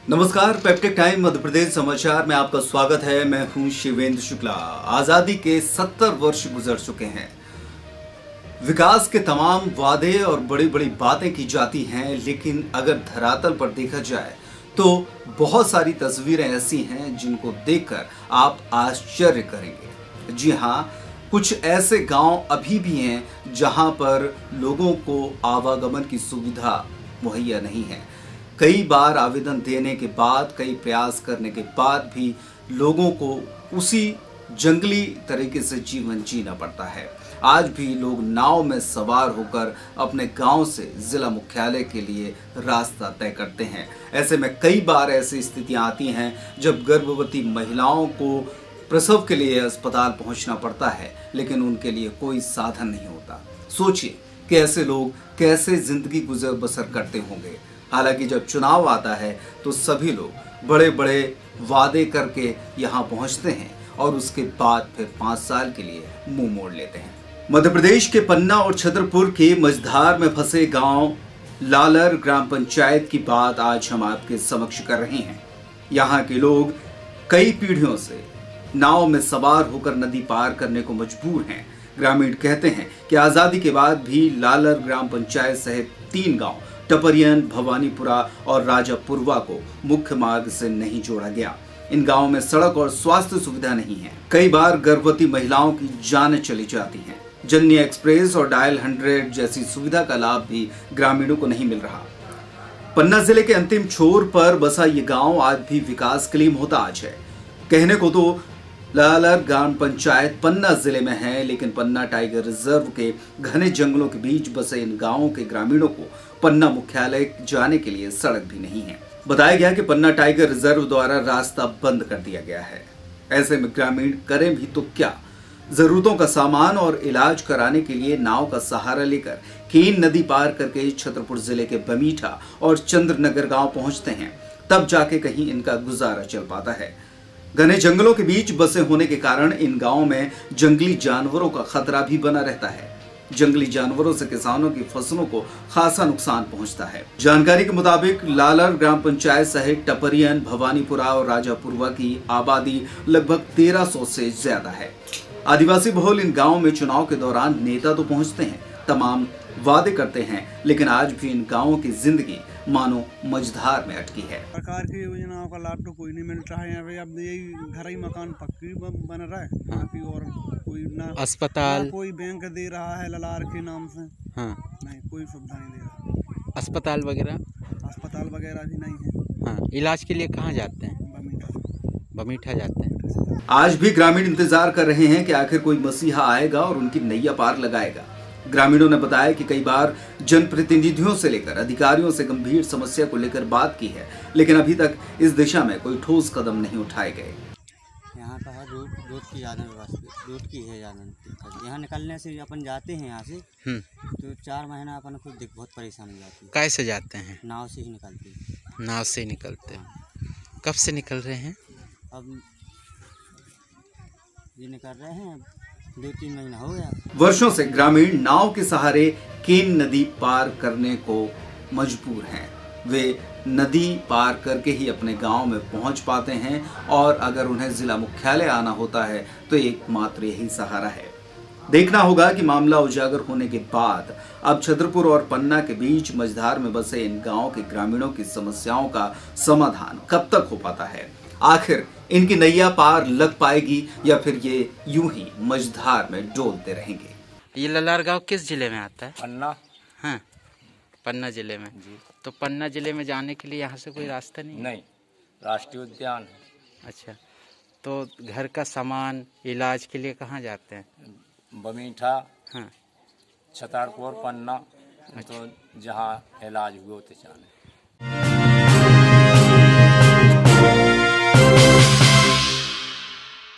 नमस्कार, peptic time Madhya Pradesh समाचार में आपका स्वागत है। मैं हूं शिवेंद्र शुक्ला। आजादी के 70 वर्ष गुजर चुके हैं। विकास के तमाम वादे और बड़ी बड़ी बातें की जाती हैं, लेकिन अगर धरातल पर देखा जाए तो बहुत सारी तस्वीरें ऐसी हैं जिनको देखकर आप आश्चर्य करेंगे। जी हाँ, कुछ ऐसे गांव अभी भी हैं जहां पर लोगों को आवागमन की सुविधा मुहैया नहीं है। कई बार आवेदन देने के बाद, कई प्रयास करने के बाद भी लोगों को उसी जंगली तरीके से जीवन जीना पड़ता है। आज भी लोग नाव में सवार होकर अपने गांव से जिला मुख्यालय के लिए रास्ता तय करते हैं। ऐसे में कई बार ऐसी स्थितियां आती हैं जब गर्भवती महिलाओं को प्रसव के लिए अस्पताल पहुंचना पड़ता है, लेकिन उनके लिए कोई साधन नहीं होता। सोचिए कि ऐसे लोग कैसे जिंदगी गुजर बसर करते होंगे। हालांकि जब चुनाव आता है तो सभी लोग बड़े बड़े वादे करके यहाँ पहुँचते हैं और उसके बाद फिर 5 साल के लिए मुंह मोड़ लेते हैं। मध्य प्रदेश के पन्ना और छतरपुर के मझधार में फंसे गांव लालर ग्राम पंचायत की बात आज हम आपके समक्ष कर रहे हैं। यहाँ के लोग कई पीढ़ियों से नाव में सवार होकर नदी पार करने को मजबूर हैं। ग्रामीण कहते हैं कि आजादी के बाद भी लालर ग्राम पंचायत सहित 3 गांव टपरियन, भवानीपुरा और राजापुरवा को मुख्य मार्ग से नहीं जोड़ा गया। इन गांवों में सड़क और स्वास्थ्य सुविधा नहीं है। कई बार गर्भवती महिलाओं की जान चली जाती हैं। जननी एक्सप्रेस और डायल 100 जैसी सुविधा का लाभ भी ग्रामीणों को नहीं मिल रहा। पन्ना जिले के अंतिम छोर पर बसा ये गांव आज भी विकास के लिए मोहताज है। कहने को तो लालर ग्राम पंचायत पन्ना जिले में है, लेकिन पन्ना टाइगर रिजर्व के घने जंगलों के बीच बसे इन गांवों के ग्रामीणों को पन्ना मुख्यालय जाने के लिए सड़क भी नहीं है। बताया गया कि पन्ना टाइगर रिजर्व द्वारा रास्ता बंद कर दिया गया है। ऐसे में ग्रामीण करें भी तो क्या? जरूरतों का सामान और इलाज कराने के लिए नाव का सहारा लेकर केन नदी पार करके छतरपुर जिले के बमीठा और चंद्रनगर गांव पहुंचते हैं, तब जाके कहीं इनका गुजारा चल पाता है। घने जंगलों के बीच बसे होने के कारण इन गांवों में जंगली जानवरों का खतरा भी बना रहता है। जंगली जानवरों से किसानों की फसलों को खासा नुकसान पहुंचता है। जानकारी के मुताबिक लालर ग्राम पंचायत सहित टपरियन, भवानीपुरा और राजापुरवा की आबादी लगभग 1300 से ज्यादा है। आदिवासी बहुल इन गांवों में चुनाव के दौरान नेता तो पहुंचते हैं, तमाम वादे करते हैं, लेकिन आज भी इन गांवों की जिंदगी मानो मझधार में अटकी है। सरकार की योजनाओं का लाभ तो कोई नहीं मिल रहा है। यहाँ पे अब यही घर ही मकान पक्की बन रहा है। बाकी और कोई ना अस्पताल, ना कोई बैंक दे रहा है ललार के नाम से। हाँ, नहीं कोई सुविधा नहीं दे रहा। अस्पताल वगैरह भी नहीं है। हाँ, इलाज के लिए कहाँ जाते हैं? बमीठा जाते हैं। आज भी ग्रामीण इंतजार कर रहे हैं कि आखिर कोई मसीहा आएगा और उनकी नैया पार लगाएगा। ग्रामीणों ने बताया कि कई बार जनप्रतिनिधियों से लेकर अधिकारियों से गंभीर समस्या को लेकर बात की है, लेकिन अभी तक इस दिशा में कोई ठोस कदम नहीं उठाए गए। यहाँ का है दूध की ज़्यादा व्यवस्था, दूध की है ज़्यादा। यहाँ निकलने से अपन जाते हैं यहाँ से तो 4 महीना अपन खुद बहुत परेशान हो जाती है। कैसे जाते हैं? नाव से ही निकलते हैं। नाव से ही निकलते हैं। कब से निकल रहे हैं? अब ये निकल रहे हैं 2-3 महीना हो गया। वर्षों से ग्रामीण नाव के सहारे केन नदी पार करने को मजबूर हैं। वे नदी पार करके ही अपने गांव में पहुंच पाते हैं और अगर उन्हें जिला मुख्यालय आना होता है तो एकमात्र यही सहारा है। देखना होगा कि मामला उजागर होने के बाद अब छतरपुर और पन्ना के बीच मझधार में बसे इन गांव के ग्रामीणों की समस्याओं का समाधान कब तक हो पाता है। आखिर इनकी नैया पार लग पाएगी या फिर ये यूं ही मझधार में डोलते रहेंगे। ये ललार गांव किस जिले में आता है? पन्ना। हाँ, पन्ना जिले में जी। तो पन्ना जिले में जाने के लिए यहाँ से कोई रास्ता नहीं? नहीं, राष्ट्रीय उद्यान है। अच्छा, तो घर का सामान इलाज के लिए कहाँ जाते हैं? बमीठा, हाँ, छतरपुर, पन्ना। अच्छा। तो जहाँ इलाज हुए होते जाने।